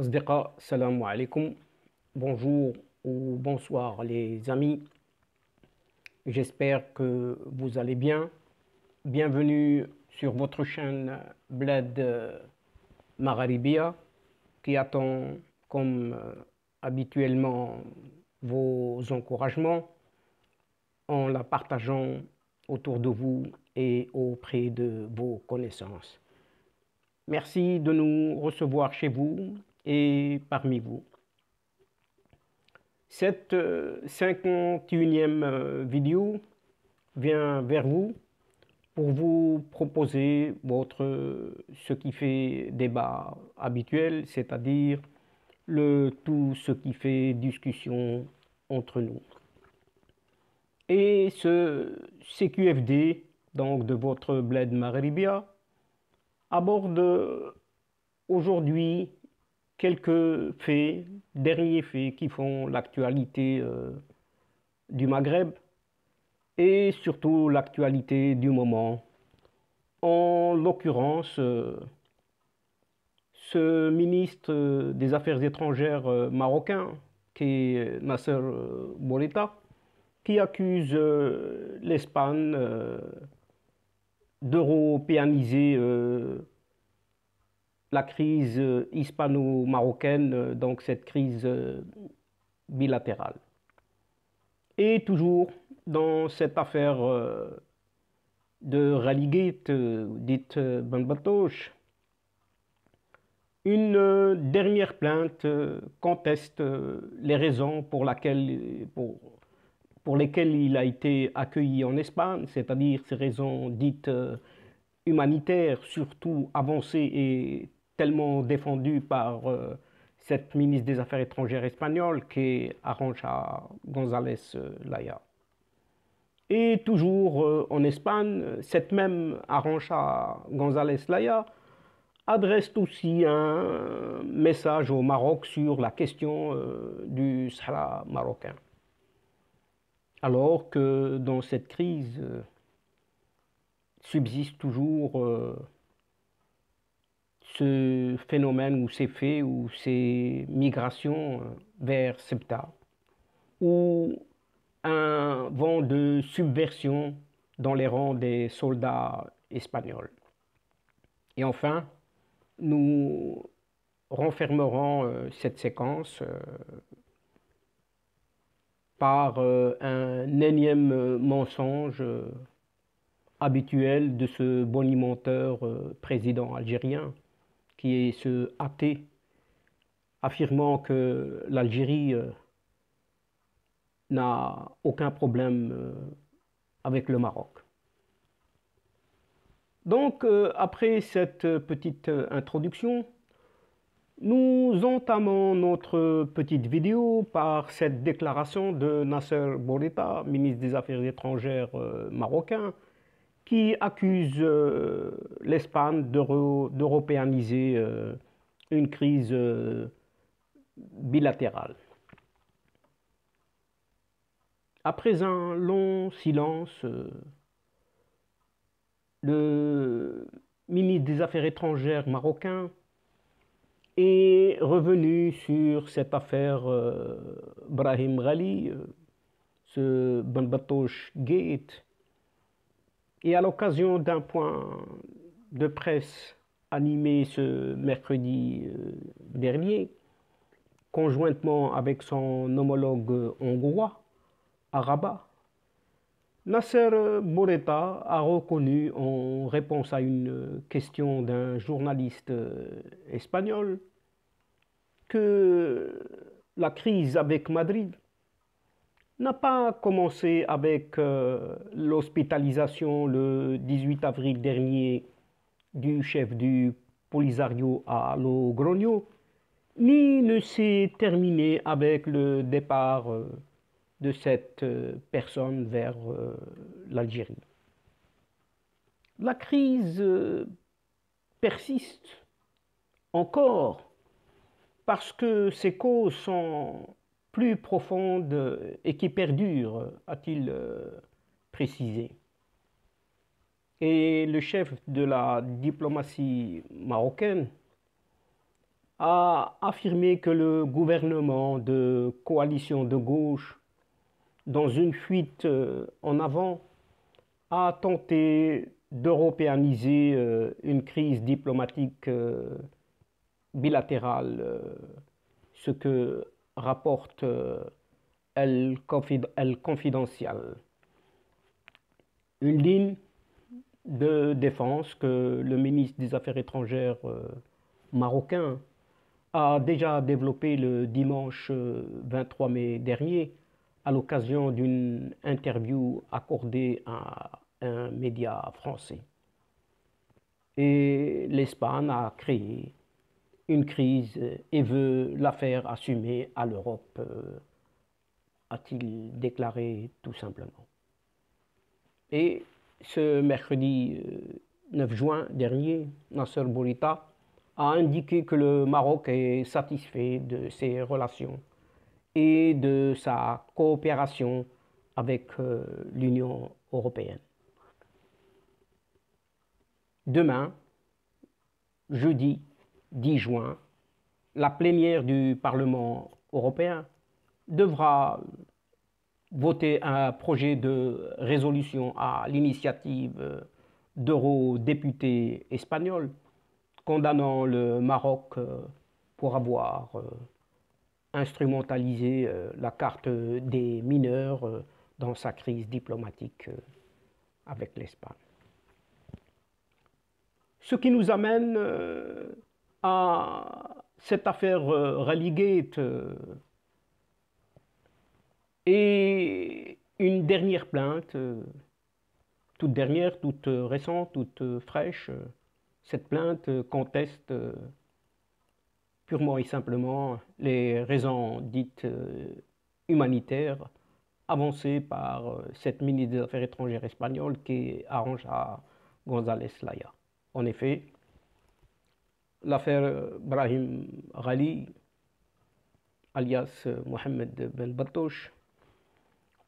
Asdiqa, salam alaikum. Bonjour ou bonsoir les amis. J'espère que vous allez bien. Bienvenue sur votre chaîne Bled Magharibia qui attend comme habituellement vos encouragements en la partageant autour de vous et auprès de vos connaissances. Merci de nous recevoir chez vous et parmi vous. Cette 51e vidéo vient vers vous pour vous proposer ce qui fait débat habituel, c'est-à-dire tout ce qui fait discussion entre nous. Et ce CQFD, donc de votre Bled Magharibia, aborde aujourd'hui quelques faits, derniers faits qui font l'actualité du Maghreb et surtout l'actualité du moment. En l'occurrence, ce ministre des Affaires étrangères marocain, qui est Nasser Bourita, qui accuse l'Espagne d'européaniser la crise hispano-marocaine, donc cette crise bilatérale. Et toujours dans cette affaire de Rallygate, dite Ben Batoche, une dernière plainte conteste les raisons pour lesquelles il a été accueilli en Espagne, c'est-à-dire ces raisons dites humanitaires, surtout avancées et tellement défendues par cette ministre des Affaires étrangères espagnole qui est Arantxa González Laya. Et toujours en Espagne, cette même Arantxa González Laya adresse aussi un message au Maroc sur la question du Sahara marocain. Alors que dans cette crise subsiste toujours ce phénomène ou ces faits ou ces migrations vers Ceuta, ou un vent de subversion dans les rangs des soldats espagnols. Et enfin, nous renfermerons cette séquence par un énième mensonge habituel de ce bonimenteur président algérien qui est ce athée affirmant que l'Algérie n'a aucun problème avec le Maroc. Donc après cette petite introduction, nous entamons notre petite vidéo par cette déclaration de Nasser Bourita, ministre des Affaires étrangères marocain, qui accuse l'Espagne d'européaniser une crise bilatérale. Après un long silence, le ministre des Affaires étrangères marocain est revenu sur cette affaire Brahim Ghali, ce Ben Batoche Gate, et à l'occasion d'un point de presse animé ce mercredi dernier, conjointement avec son homologue hongrois, à Rabat, Nasser Bourita a reconnu, en réponse à une question d'un journaliste espagnol, que la crise avec Madrid n'a pas commencé avec l'hospitalisation le 18 avril dernier du chef du Polisario à Logroño, ni ne s'est terminé avec le départ de cette personne vers l'Algérie. La crise persiste encore parce que ses causes sont plus profondes et qui perdurent, a-t-il précisé. Et le chef de la diplomatie marocaine a affirmé que le gouvernement de coalition de gauche, dans une fuite en avant, a tenté d'européaniser une crise diplomatique bilatérale, ce que rapporte El Confidencial. Une ligne de défense que le ministre des Affaires étrangères marocain a déjà développé le dimanche 23 mai dernier à l'occasion d'une interview accordée à un média français. Et l'Espagne a créé une crise et veut la faire assumer à l'Europe, a-t-il déclaré tout simplement. Et ce mercredi 9 juin dernier, Nasser Bourita a indiqué que le Maroc est satisfait de ses relations et de sa coopération avec l'Union européenne. Demain, jeudi 10 juin, la plénière du Parlement européen devra voter un projet de résolution à l'initiative d'eurodéputés espagnols condamnant le Maroc pour avoir instrumentalisé la carte des mineurs dans sa crise diplomatique avec l'Espagne. Ce qui nous amène à cette affaire Rallygate et une dernière plainte, toute dernière, toute récente, toute fraîche. Cette plainte conteste purement et simplement les raisons dites humanitaires avancées par cette ministre des Affaires étrangères espagnole qui est Arantxa González Laya. En effet, l'affaire Brahim Ghali, alias Mohamed Ben Batouche,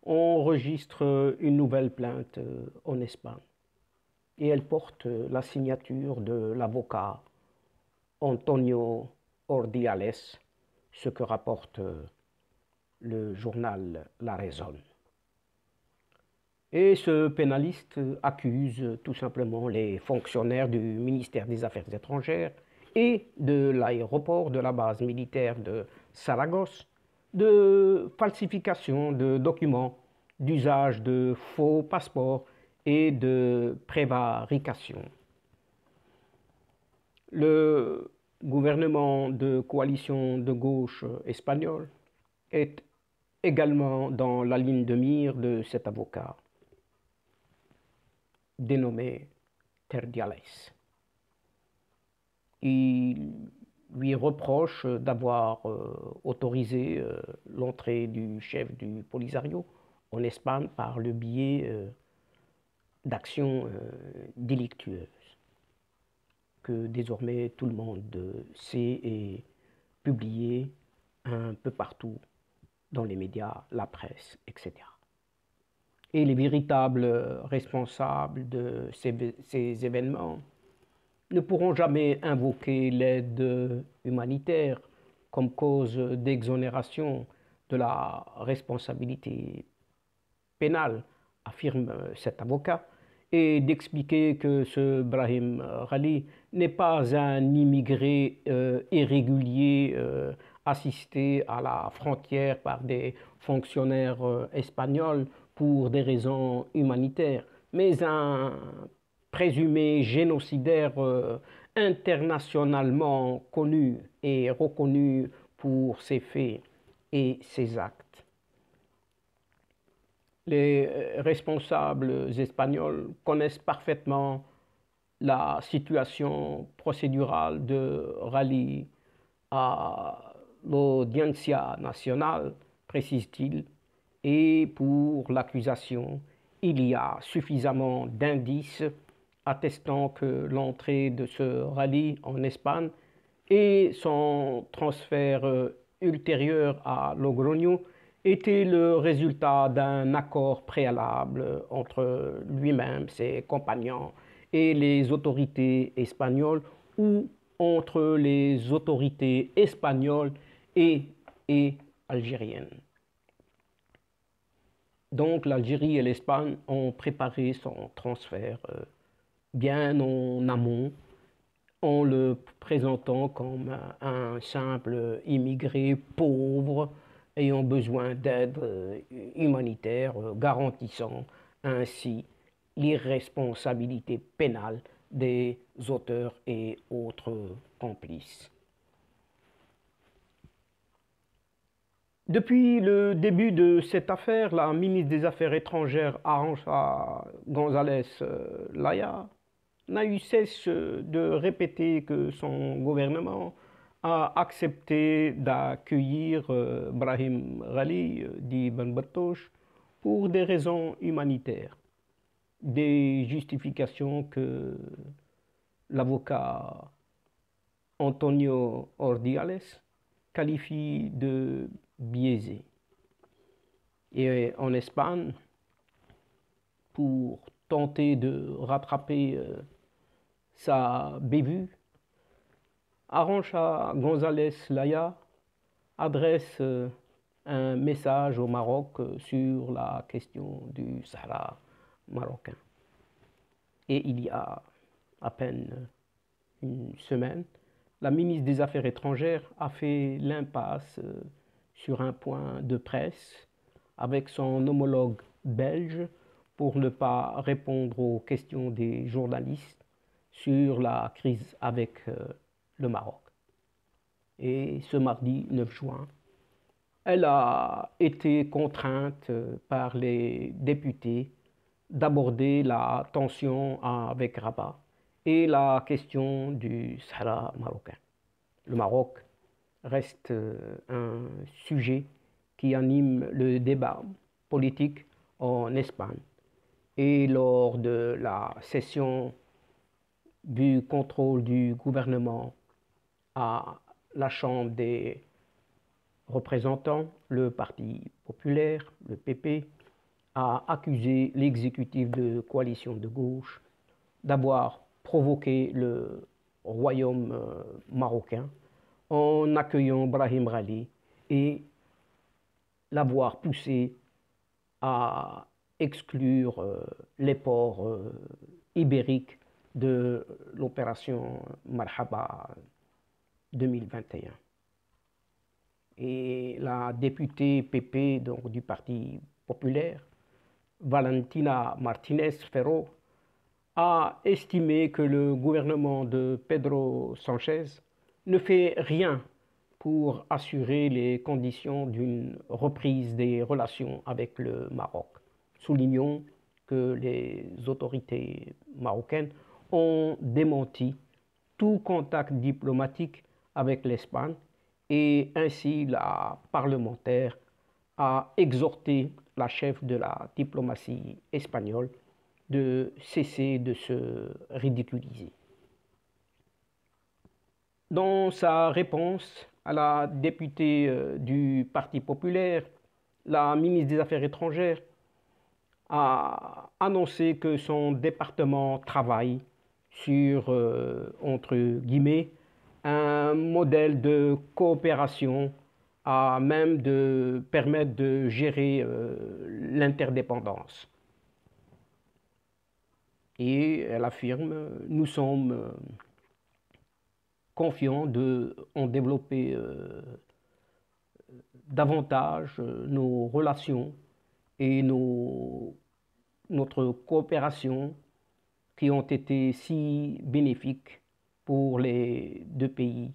enregistre une nouvelle plainte en Espagne. Et elle porte la signature de l'avocat Antonio Ordiales, ce que rapporte le journal La Razón. Et ce pénaliste accuse tout simplement les fonctionnaires du ministère des Affaires étrangères et de l'aéroport de la base militaire de Saragosse de falsification de documents, d'usage de faux passeports et de prévarication. Le gouvernement de coalition de gauche espagnol est également dans la ligne de mire de cet avocat dénommé Terdiales. Il lui reproche d'avoir autorisé l'entrée du chef du Polisario en Espagne par le biais d'actions délictueuses que désormais tout le monde sait et publié un peu partout dans les médias, la presse, etc. Et les véritables responsables de ces événements ne pourront jamais invoquer l'aide humanitaire comme cause d'exonération de la responsabilité pénale, affirme cet avocat, et d'expliquer que ce Brahim Ghali n'est pas un immigré irrégulier assisté à la frontière par des fonctionnaires espagnols pour des raisons humanitaires, mais un présumé génocidaire internationalement connu et reconnu pour ses faits et ses actes. Les responsables espagnols connaissent parfaitement la situation procédurale de Ghali à l'Audiencia nationale, précise-t-il, et pour l'accusation, il y a suffisamment d'indices attestant que l'entrée de ce Ghali en Espagne et son transfert ultérieur à Logroño était le résultat d'un accord préalable entre lui-même, ses compagnons et les autorités espagnoles, où entre les autorités espagnoles et algériennes. Donc l'Algérie et l'Espagne ont préparé son transfert bien en amont, en le présentant comme un simple immigré pauvre ayant besoin d'aide humanitaire, garantissant ainsi l'irresponsabilité pénale des auteurs et autres complices. Depuis le début de cette affaire, la ministre des Affaires étrangères, Arantxa González Laya, n'a eu cesse de répéter que son gouvernement a accepté d'accueillir Brahim Ghali, dit Ben Bertoche, pour des raisons humanitaires. Des justifications que l'avocat Antonio Ordiales qualifie de biaisées. Et en Espagne, pour tenter de rattraper sa bévue, Arantxa González Laya adresse un message au Maroc sur la question du Sahara marocain. Et il y a à peine une semaine, la ministre des Affaires étrangères a fait l'impasse sur un point de presse avec son homologue belge pour ne pas répondre aux questions des journalistes sur la crise avec le Maroc. Et ce mardi 9 juin, elle a été contrainte par les députés d'aborder la tension avec Rabat et la question du Sahara marocain. Le Maroc reste un sujet qui anime le débat politique en Espagne. Et lors de la session du contrôle du gouvernement à la Chambre des représentants, le Parti populaire, le PP, a accusé l'exécutif de coalition de gauche d'avoir provoqué le royaume marocain en accueillant Brahim Ghali et l'avoir poussé à exclure les ports ibériques de l'opération Marhaba 2021. Et la députée PP donc, du Parti populaire, Valentina Martínez Ferro, a estimé que le gouvernement de Pedro Sánchez ne fait rien pour assurer les conditions d'une reprise des relations avec le Maroc. Soulignons que les autorités marocaines ont démenti tout contact diplomatique avec l'Espagne et ainsi la parlementaire a exhorté la chef de la diplomatie espagnole de cesser de se ridiculiser. Dans sa réponse à la députée du Parti populaire, la ministre des Affaires étrangères a annoncé que son département travaille sur, entre guillemets, un modèle de coopération à même de permettre de gérer l'interdépendance. Et elle affirme, nous sommes confiants en développer davantage nos relations et notre coopération qui ont été si bénéfiques pour les deux pays,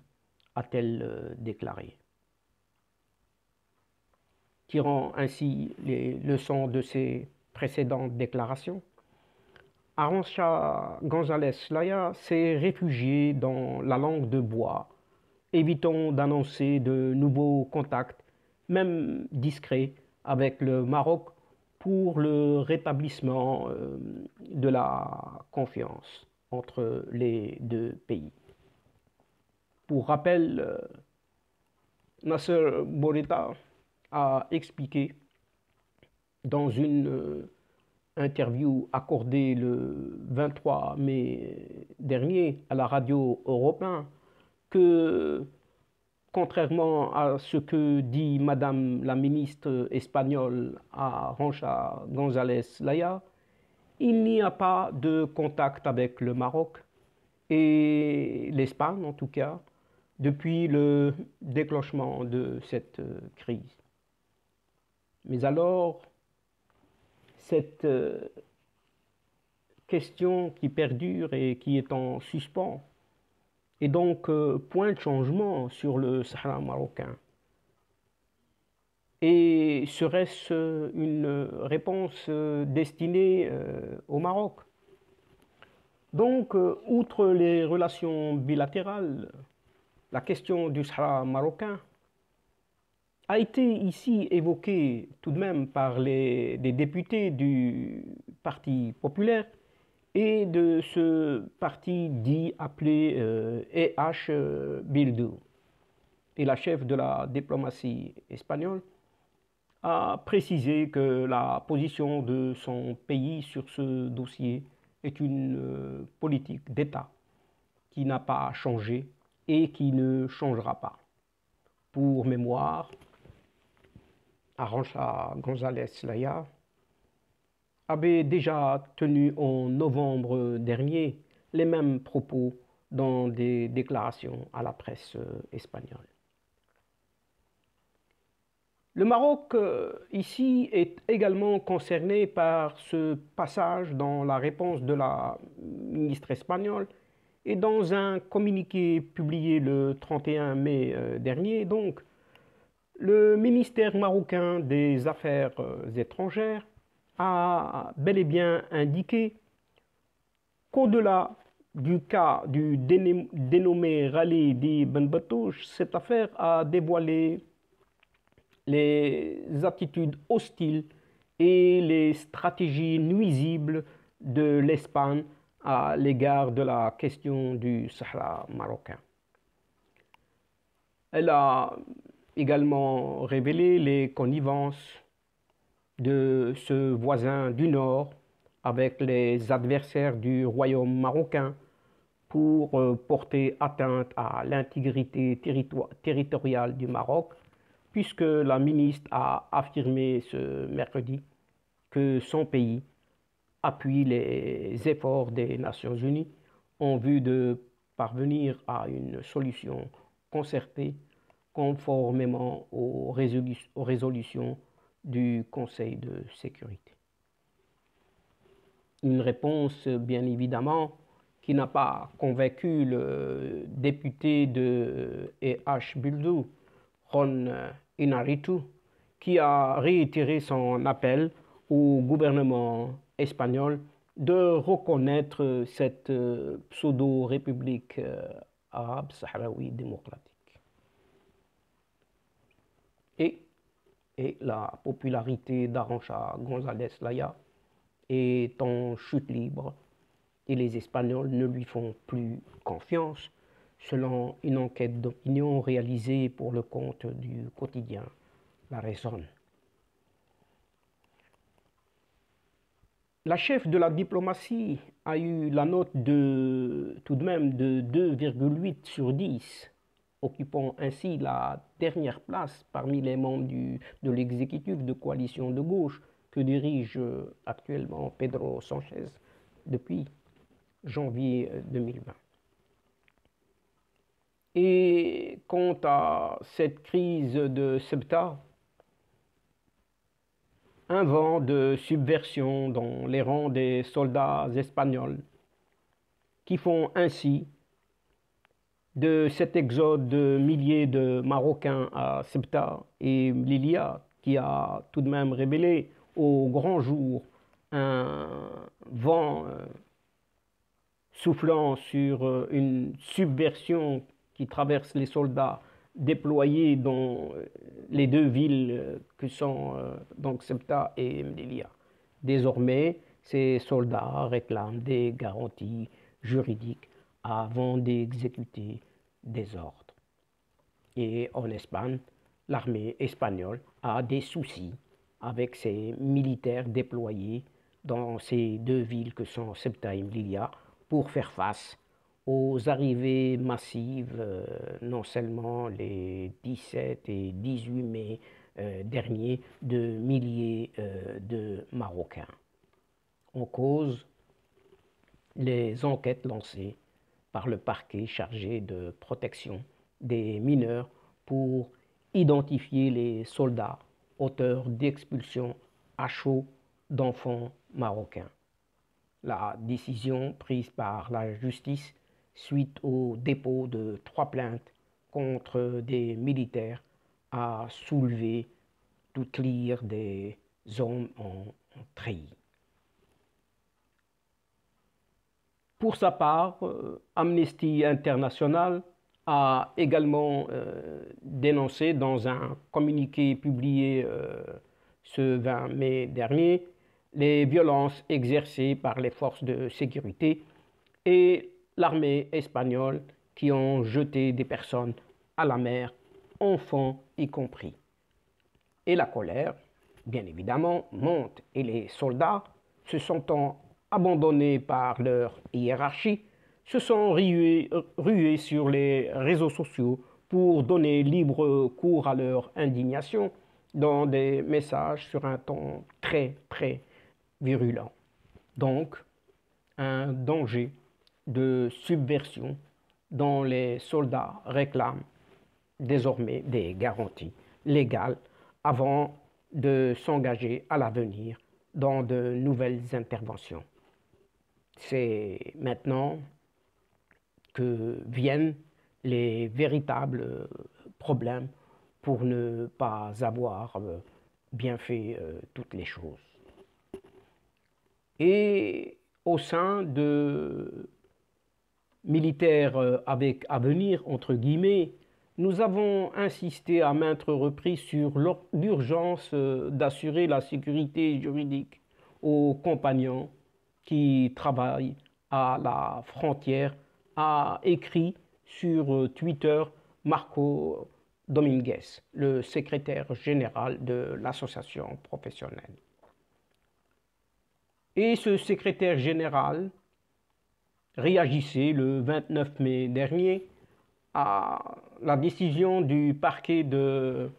a-t-elle déclaré. Tirant ainsi les leçons de ses précédentes déclarations, Arantxa González Laya s'est réfugiée dans la langue de bois, évitant d'annoncer de nouveaux contacts, même discrets, avec le Maroc pour le rétablissement de la confiance entre les deux pays. Pour rappel, Nasser Bourita a expliqué dans une interview accordée le 23 mai dernier à la radio européenne que, contrairement à ce que dit Madame la ministre espagnole Arantxa González Laya, il n'y a pas de contact avec le Maroc et l'Espagne en tout cas depuis le déclenchement de cette crise. Mais alors, cette question qui perdure et qui est en suspens est donc point de changement sur le Sahara marocain. Et serait-ce une réponse destinée au Maroc? Donc, outre les relations bilatérales, la question du Sahara marocain a été ici évoquée tout de même par des députés du Parti populaire et de ce parti dit appelé Bildu. Et la chef de la diplomatie espagnole a précisé que la position de son pays sur ce dossier est une politique d'État qui n'a pas changé et qui ne changera pas. Pour mémoire, Arantxa González Laya avait déjà tenu en novembre dernier les mêmes propos dans des déclarations à la presse espagnole. Le Maroc, ici, est également concerné par ce passage dans la réponse de la ministre espagnole et dans un communiqué publié le 31 mai dernier, donc, le ministère marocain des Affaires étrangères a bel et bien indiqué qu'au-delà du cas du dénommé rallye d'Ibn Battuta, cette affaire a dévoilé les attitudes hostiles et les stratégies nuisibles de l'Espagne à l'égard de la question du Sahara marocain. Elle a également révélé les connivences de ce voisin du Nord avec les adversaires du royaume marocain pour porter atteinte à l'intégrité territoriale du Maroc, puisque la ministre a affirmé ce mercredi que son pays appuie les efforts des Nations Unies en vue de parvenir à une solution concertée conformément aux résolutions du Conseil de sécurité. Une réponse, bien évidemment, qui n'a pas convaincu le député de Bildu, Ron Inaritu, qui a réitéré son appel au gouvernement espagnol de reconnaître cette pseudo-république arabe sahraoui démocratique. Et la popularité d'Arantxa González Laya est en chute libre et les Espagnols ne lui font plus confiance, selon une enquête d'opinion réalisée pour le compte du quotidien La Razón. La chef de la diplomatie a eu la note tout de même de 2,8 sur 10, occupant ainsi la dernière place parmi les membres de l'exécutif de coalition de gauche que dirige actuellement Pedro Sánchez depuis janvier 2020. Et quant à cette crise de Ceuta, un vent de subversion dans les rangs des soldats espagnols qui font ainsi de cet exode de milliers de Marocains à Ceuta et Melilla, qui a tout de même révélé au grand jour un vent soufflant sur une subversion qui traverse les soldats déployés dans les deux villes que sont donc Ceuta et Melilla. Désormais, ces soldats réclament des garanties juridiques avant d'exécuter des ordres. Et en Espagne, l'armée espagnole a des soucis avec ses militaires déployés dans ces deux villes que sont Ceuta et Melilla pour faire face aux arrivées massives, non seulement les 17 et 18 mai derniers, de milliers de Marocains. En cause, les enquêtes lancées par le parquet chargé de protection des mineurs pour identifier les soldats auteurs d'expulsions à chaud d'enfants marocains. La décision prise par la justice suite au dépôt de 3 plaintes contre des militaires a soulevé toute l'ire des hommes en treillis. Pour sa part, Amnesty International a également dénoncé dans un communiqué publié ce 20 mai dernier les violences exercées par les forces de sécurité et l'armée espagnole qui ont jeté des personnes à la mer, enfants y compris. Et la colère, bien évidemment, monte et les soldats, se sentant abandonnés par leur hiérarchie, se sont rués sur les réseaux sociaux pour donner libre cours à leur indignation dans des messages sur un ton très virulent. Donc, un danger de subversion dont les soldats réclament désormais des garanties légales avant de s'engager à l'avenir dans de nouvelles interventions. C'est maintenant que viennent les véritables problèmes pour ne pas avoir bien fait toutes les choses. Et au sein de militaires avec avenir, entre guillemets, nous avons insisté à maintes reprises sur l'urgence d'assurer la sécurité juridique aux compagnons qui travaillent à la frontière, a écrit sur Twitter Marco Dominguez, le secrétaire général de l'association professionnelle. Et ce secrétaire général réagissait le 29 mai dernier à la décision du parquet de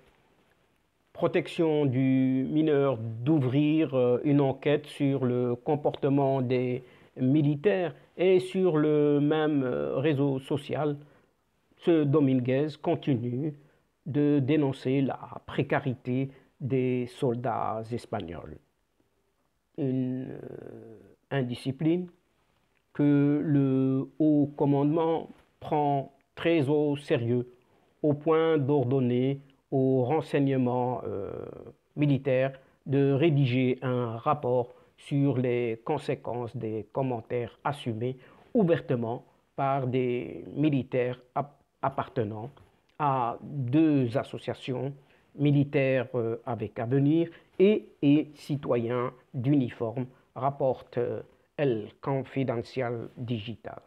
protection du mineur d'ouvrir une enquête sur le comportement des militaires et sur le même réseau social. Ce Dominguez continue de dénoncer la précarité des soldats espagnols. Une indiscipline que le haut commandement prend très au sérieux, au point d'ordonner au renseignement militaire de rédiger un rapport sur les conséquences des commentaires assumés ouvertement par des militaires appartenant à 2 associations militaires avec avenir et citoyens d'uniforme, rapporte El Confidencial Digital.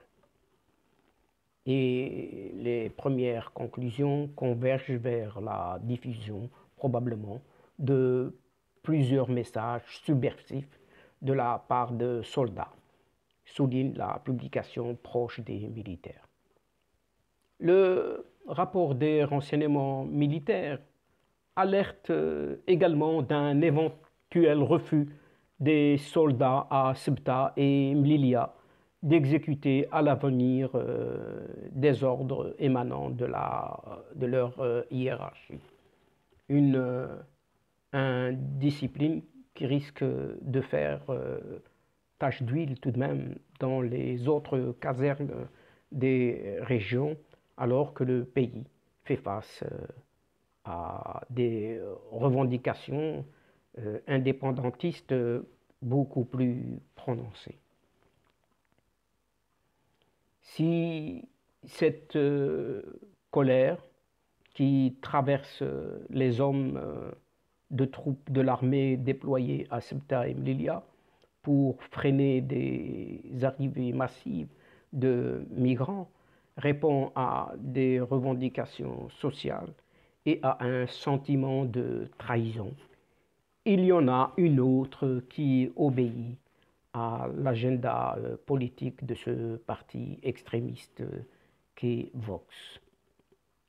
Et les premières conclusions convergent vers la diffusion, probablement, de plusieurs messages subversifs de la part de soldats, souligne la publication proche des militaires. Le rapport des renseignements militaires alerte également d'un éventuel refus des soldats à Ceuta et Melilla d'exécuter à l'avenir des ordres émanant de leur hiérarchie. Une indiscipline qui risque de faire tache d'huile tout de même dans les autres casernes des régions, alors que le pays fait face à des revendications indépendantistes beaucoup plus prononcées. Si cette colère qui traverse les hommes de troupes de l'armée déployées à Ceuta et Melilla pour freiner des arrivées massives de migrants répond à des revendications sociales et à un sentiment de trahison, il y en a une autre qui obéit à l'agenda politique de ce parti extrémiste qu'est Vox.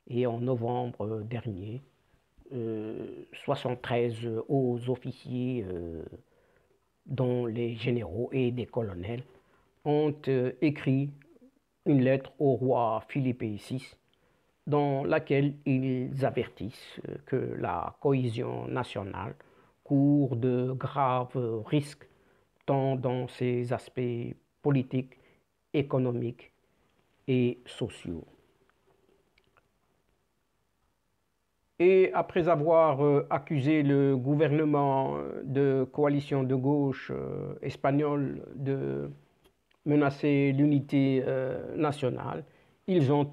Et en novembre dernier, 73 hauts officiers, dont les généraux et des colonels, ont écrit une lettre au roi Philippe VI dans laquelle ils avertissent que la cohésion nationale court de graves risques tant dans ses aspects politiques, économiques et sociaux. Et après avoir accusé le gouvernement de coalition de gauche espagnol de menacer l'unité nationale, ils ont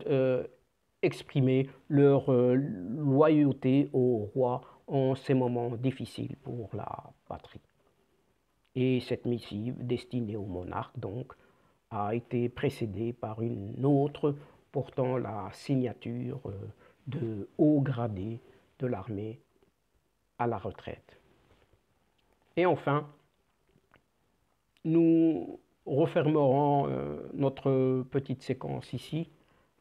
exprimé leur loyauté au roi en ces moments difficiles pour la patrie. Et cette missive destinée au monarque, donc, a été précédée par une autre portant la signature de hauts gradés de l'armée à la retraite. Et enfin, nous refermerons notre petite séquence ici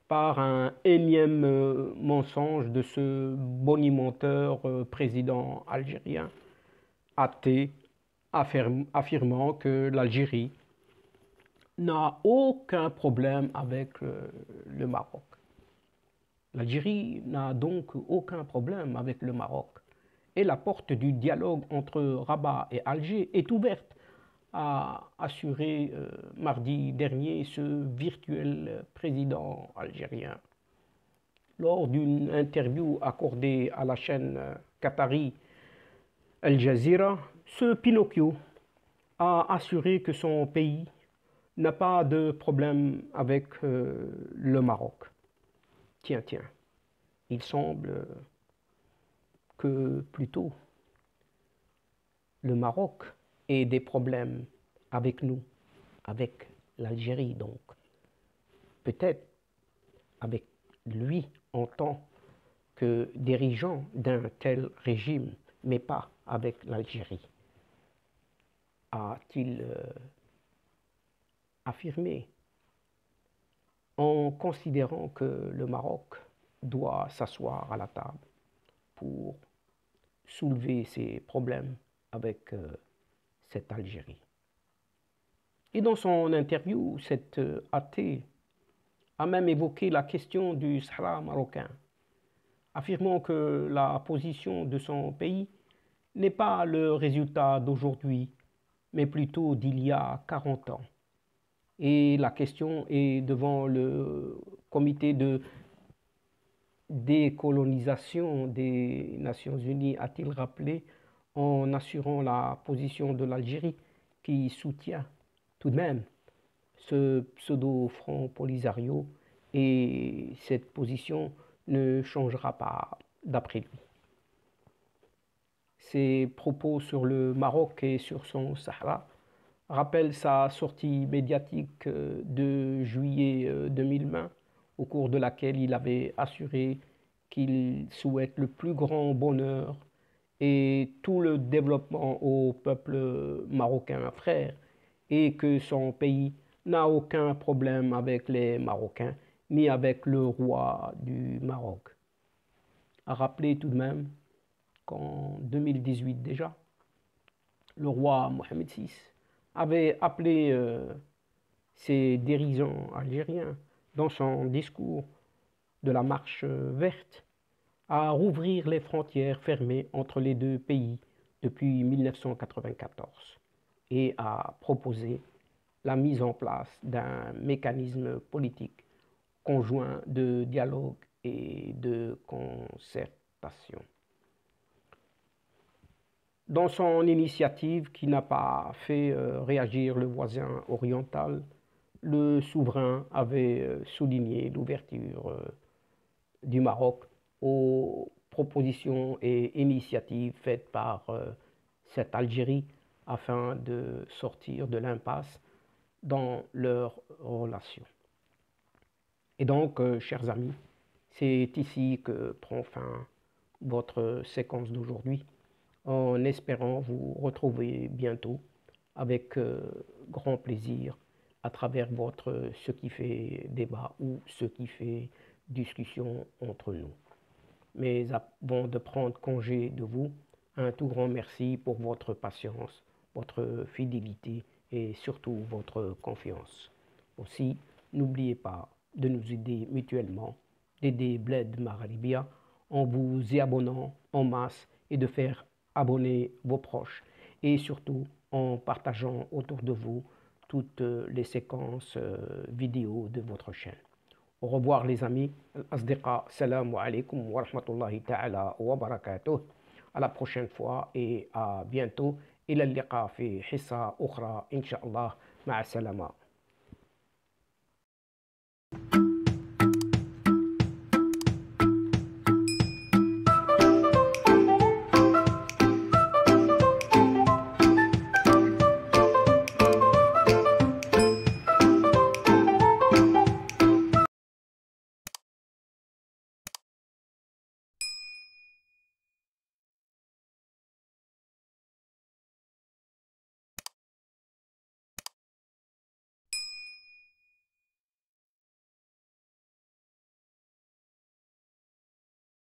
par un énième mensonge de ce bonimenteur président algérien, athée, affirmant que l'Algérie n'a aucun problème avec le Maroc. L'Algérie n'a donc aucun problème avec le Maroc. Et la porte du dialogue entre Rabat et Alger est ouverte, a assuré mardi dernier ce virtuel président algérien. Lors d'une interview accordée à la chaîne qatari Al Jazeera, ce Pinocchio a assuré que son pays n'a pas de problème avec le Maroc. Tiens, il semble que plutôt le Maroc ait des problèmes avec nous, avec l'Algérie donc. Peut-être avec lui en tant que dirigeant d'un tel régime, mais pas avec l'Algérie, a-t-il affirmé, en considérant que le Maroc doit s'asseoir à la table pour soulever ses problèmes avec cette Algérie. Et dans son interview, cet athée a même évoqué la question du Sahara marocain, affirmant que la position de son pays n'est pas le résultat d'aujourd'hui, mais plutôt d'il y a 40 ans. Et la question est devant le comité de décolonisation des Nations Unies, a-t-il rappelé, en assurant la position de l'Algérie qui soutient tout de même ce pseudo-front Polisario, et cette position ne changera pas d'après lui. Ses propos sur le Maroc et sur son Sahara rappellent sa sortie médiatique de juillet 2020, au cours de laquelle il avait assuré qu'il souhaite le plus grand bonheur et tout le développement au peuple marocain frère, et que son pays n'a aucun problème avec les Marocains ni avec le roi du Maroc. A rappeler tout de même qu'en 2018 déjà, le roi Mohamed VI avait appelé ses dirigeants algériens dans son discours de la marche verte à rouvrir les frontières fermées entre les deux pays depuis 1994 et à proposer la mise en place d'un mécanisme politique conjoint de dialogue et de concertation. Dans son initiative qui n'a pas fait réagir le voisin oriental, le souverain avait souligné l'ouverture du Maroc aux propositions et initiatives faites par cette Algérie afin de sortir de l'impasse dans leurs relations. Et donc, chers amis, c'est ici que prend fin votre séquence d'aujourd'hui, en espérant vous retrouver bientôt avec grand plaisir à travers votre ce qui fait débat ou ce qui fait discussion entre nous. Mais avant de prendre congé de vous, un tout grand merci pour votre patience, votre fidélité et surtout votre confiance. Aussi, n'oubliez pas de nous aider mutuellement, d'aider Bled Magharibia en vous y abonnant en masse et de faire abonner vos proches et surtout en partageant autour de vous toutes les séquences vidéo de votre chaîne. Au revoir les amis. Asdiqa, salam alaikum wa rahmatullahi ta'ala wa barakatuh. À la prochaine fois et à bientôt. إلى اللقاء في حصة أخرى إن شاء الله. مع السلامة.